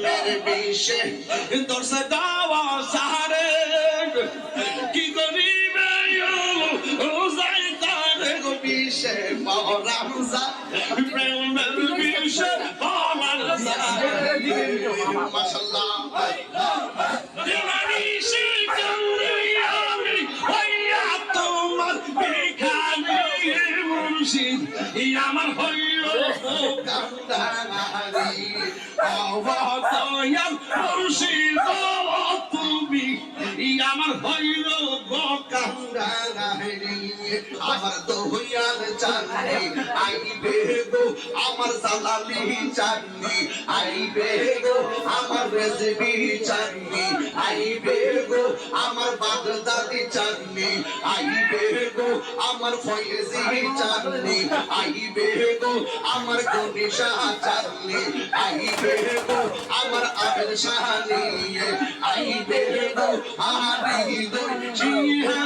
মেরে বিষে দর্শে দাওয়া সারে কি করিবে রোজাই তারে গো বিষে মরামজা প্রেমের বিষে মরামজা মাশাআল্লাহ দিবানিশি কামরিয়ামি হইয়া তোমার বিখানি মুর্শিদ আমার হইল কান্দারি অবতয়াল মুর্শিদ তুমি আমার হইল কান্দারি আমার দহিয়াল চাঁদনি আইবে গো আমার জালালি চাঁদনি আইবে গো আমার রেজবি চাঁদনি আইবে গো আমার বাগদাদি চাঁদনি আইবে গো আমার ফয়েজি চাঁদনি আইবে গো আমার গনিশা চাঁদনি আইবে গো আমার আবেদ শাহানি আইবে গো আমার হৃদয় জিয়া